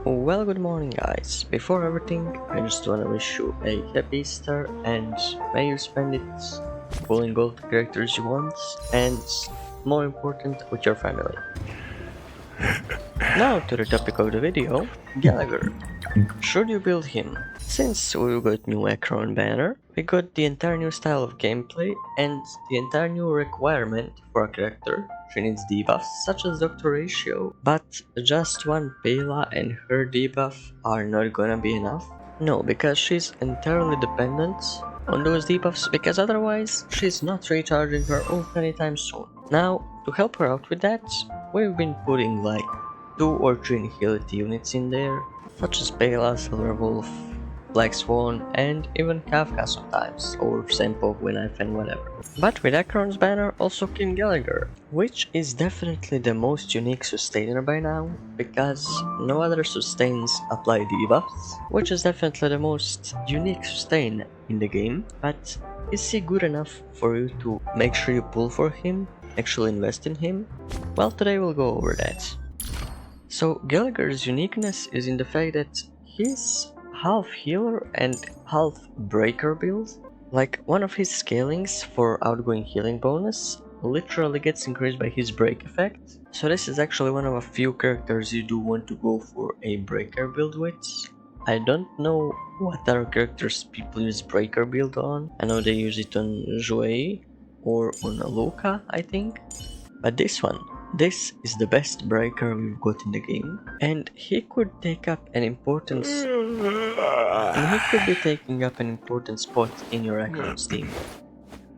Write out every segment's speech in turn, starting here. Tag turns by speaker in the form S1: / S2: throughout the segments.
S1: Well, good morning guys. Before everything, I just wanna wish you a happy Easter and may you spend it pulling all the characters you want and more important with your family. Now to the topic of the video, Gallagher. Should you build him? Since we got new Akron banner, we got the entire new style of gameplay and the entire new requirement for a character. She needs debuffs such as Doctor Ratio, but just one Pela and her debuff are not gonna be enough. No, because she's entirely dependent on those debuffs, because otherwise she's not recharging her ult anytime soon. Now, to help her out with that, we've been putting like 2 or 3 Nihility units in there, such as Pela, Silverwolf, Black Swan, and even Kafka sometimes, or Senpo, Winif and whatever. But with Akron's banner also came Gallagher, which is definitely the most unique sustainer by now, because no other sustains apply debuffs, which is definitely the most unique sustain in the game, but is he good enough for you to make sure you pull for him, actually invest in him? Well, today we'll go over that. So Gallagher's uniqueness is in the fact that he's half healer and half breaker build. Like one of his scalings for outgoing healing bonus literally gets increased by his break effect. So this is actually one of a few characters you do want to go for a breaker build with. I don't know what other characters people use breaker build on. I know they use it on Joey or on Luca, I think. But this is the best breaker we've got in the game, and he could take up an important spot in your Akron's team.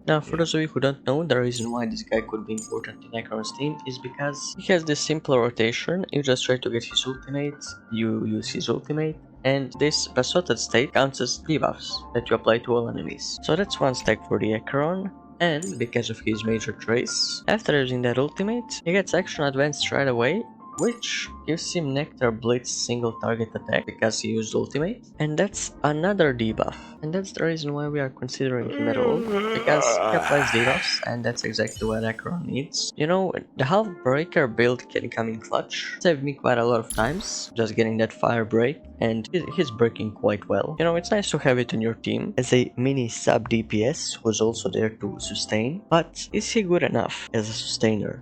S1: Now, for those of you who don't know, the reason why this guy could be important in Akron's team is because he has this simple rotation. You just try to get his ultimate, you use his ultimate, and this besotted state counts as debuffs that you apply to all enemies. So that's one stack for the Akron. And because of his major trace, after using that ultimate, he gets action advanced right away, which gives him Nectar Blitz single target attack because he used ultimate, and that's another debuff. And that's the reason why we are considering him at all, because he applies debuffs, and that's exactly what Akron needs. You know, the half breaker build can come in clutch. Saved me quite a lot of times, just getting that fire break, and he's breaking quite well. You know, it's nice to have it in your team as a mini sub DPS who's also there to sustain, but is he good enough as a sustainer?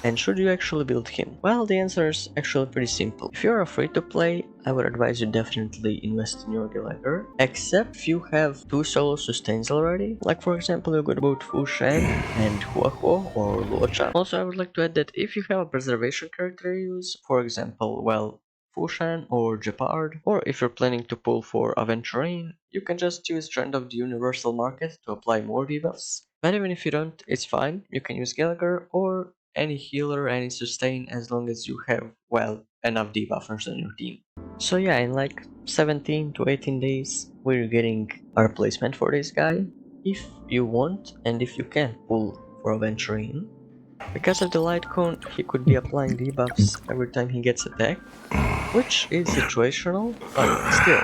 S1: And should you actually build him? Well, the answer is actually pretty simple. If you're afraid to play, I would advise you definitely invest in your Gallagher, except if you have 2 solo sustains already. Like for example, you got both Fu Shan and Huahuo or Luocha. Also, I would like to add that if you have a preservation character you use, for example, well, Fu Shan or Jeopard, or if you're planning to pull for Aventurine, you can just use Trend of the Universal Market to apply more debuffs. But even if you don't, it's fine, you can use Gallagher or any healer, any sustain, as long as you have, well, enough debuffers on your team. So yeah, in like 17 to 18 days, we're getting a replacement for this guy. If you want, and if you can pull for Aventurine. Because of the light cone, he could be applying debuffs every time he gets attacked, which is situational, but still,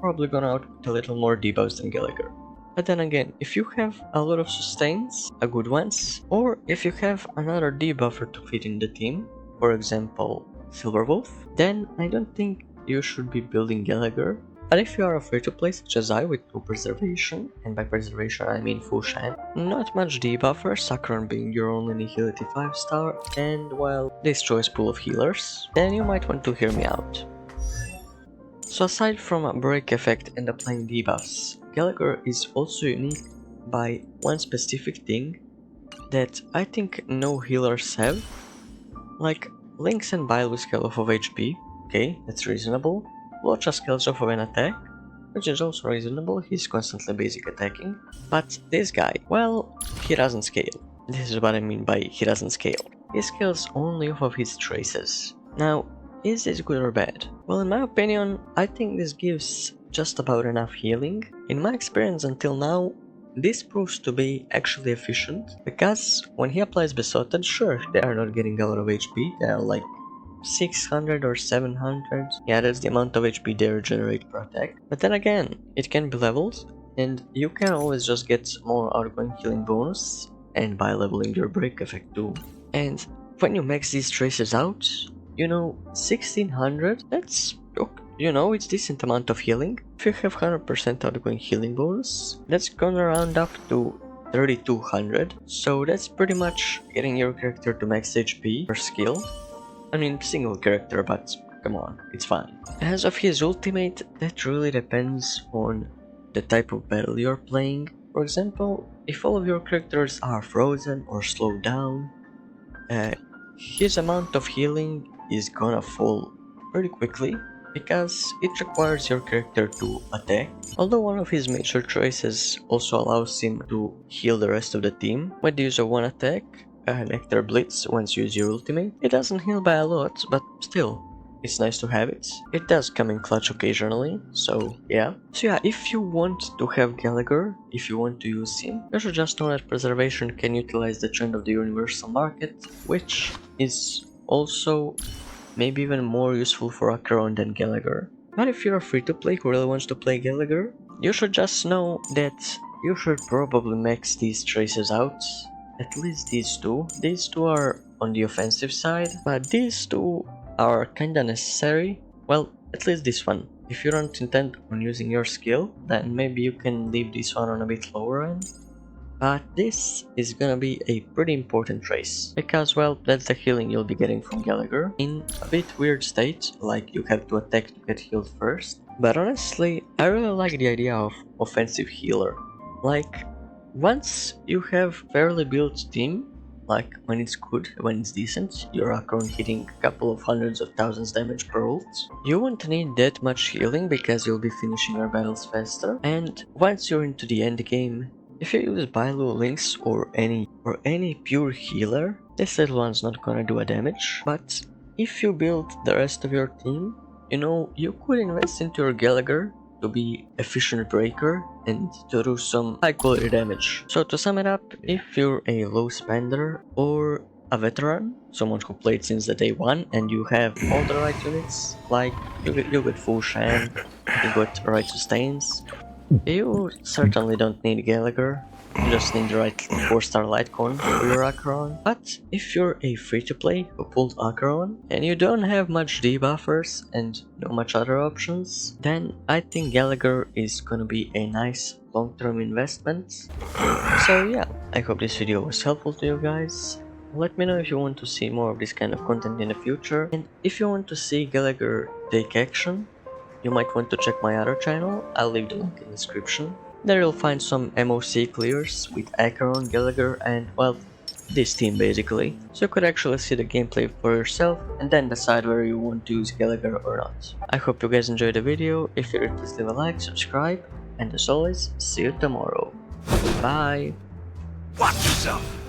S1: probably gonna output a little more debuffs than Gallagher. But then again, if you have a lot of sustains, a good ones, or if you have another debuffer to fit in the team, for example, Silverwolf, then I don't think you should be building Gallagher. But if you are afraid to play such as I with 2 preservation, and by preservation I mean Fu Shan, not much debuffer, Sakron being your only Nihility 5-star, and well, this choice pool of healers, then you might want to hear me out. So aside from a break effect and applying debuffs, Gallagher is also unique by one specific thing that I think no healers have. Like, Lynx and Bile will scale off of HP, okay, that's reasonable. Luocha scales off of an attack, which is also reasonable, he's constantly basic attacking. But this guy, well, he doesn't scale. This is what I mean by he doesn't scale. He scales only off of his traces. Now, is this good or bad? Well, in my opinion, I think this gives just about enough healing. In my experience until now, this proves to be actually efficient, because when he applies Besotted, sure, they are not getting a lot of HP, they are like 600 or 700, yeah, that's the amount of HP they regenerate per attack. But then again, it can be leveled, and you can always just get more outgoing healing bonus, and by leveling your break effect too. And when you max these traces out, you know, 1600, that's look, you know, it's decent amount of healing. If you have 100% outgoing healing bonus, that's gonna round up to 3200. So that's pretty much getting your character to max HP per skill. I mean, single character, but come on, it's fine. As of his ultimate, that really depends on the type of battle you're playing. For example, if all of your characters are frozen or slowed down, his amount of healing is gonna fall pretty quickly, because it requires your character to attack. Although one of his major choices also allows him to heal the rest of the team with the use of one attack, Nectar Blitz, once you use your ultimate. It doesn't heal by a lot, but still, it's nice to have it. It does come in clutch occasionally, so yeah. So yeah, if you want to have Gallagher, if you want to use him, you should just know that Preservation can utilize the trend of the universal market, which is also maybe even more useful for Acheron than Gallagher. But if you're a free-to-play who really wants to play Gallagher, you should just know that you should probably max these traces out. At least these two. These two are on the offensive side, but these two are kinda necessary. Well, at least this one. If you don't intend on using your skill, then maybe you can leave this one on a bit lower end. But this is gonna be a pretty important trace, because well, that's the healing you'll be getting from Gallagher, in a bit weird state, like you have to attack to get healed first. But honestly, I really like the idea of offensive healer. Like, once you have fairly built team, like when it's good, when it's decent, your Acheron hitting a couple of hundreds of thousands damage per ult, you won't need that much healing because you'll be finishing your battles faster. And once you're into the end game, if you use Bailu Lynx or any pure healer, this little one's not gonna do a damage. But if you build the rest of your team, you know, you could invest into your Gallagher to be efficient breaker and to do some high quality damage. So to sum it up, if you're a low spender or a veteran, someone who played since the day one, and you have all the right units, like you get full Shan, you got right sustains, you certainly don't need Gallagher. You just need the right 4-star Litecoin for your Acheron. But if you're a free-to-play who pulled Acheron and you don't have much debuffers and no much other options, then I think Gallagher is gonna be a nice long-term investment. So yeah, I hope this video was helpful to you guys. Let me know if you want to see more of this kind of content in the future, and if you want to see Gallagher take action, you might want to check my other channel. I'll leave the link in the description. There you'll find some MOC clears with Acheron, Gallagher, and well, this team basically. So you could actually see the gameplay for yourself and then decide whether you want to use Gallagher or not. I hope you guys enjoyed the video. If you did, please leave a like, subscribe, and as always, see you tomorrow. Bye!
S2: Watch yourself!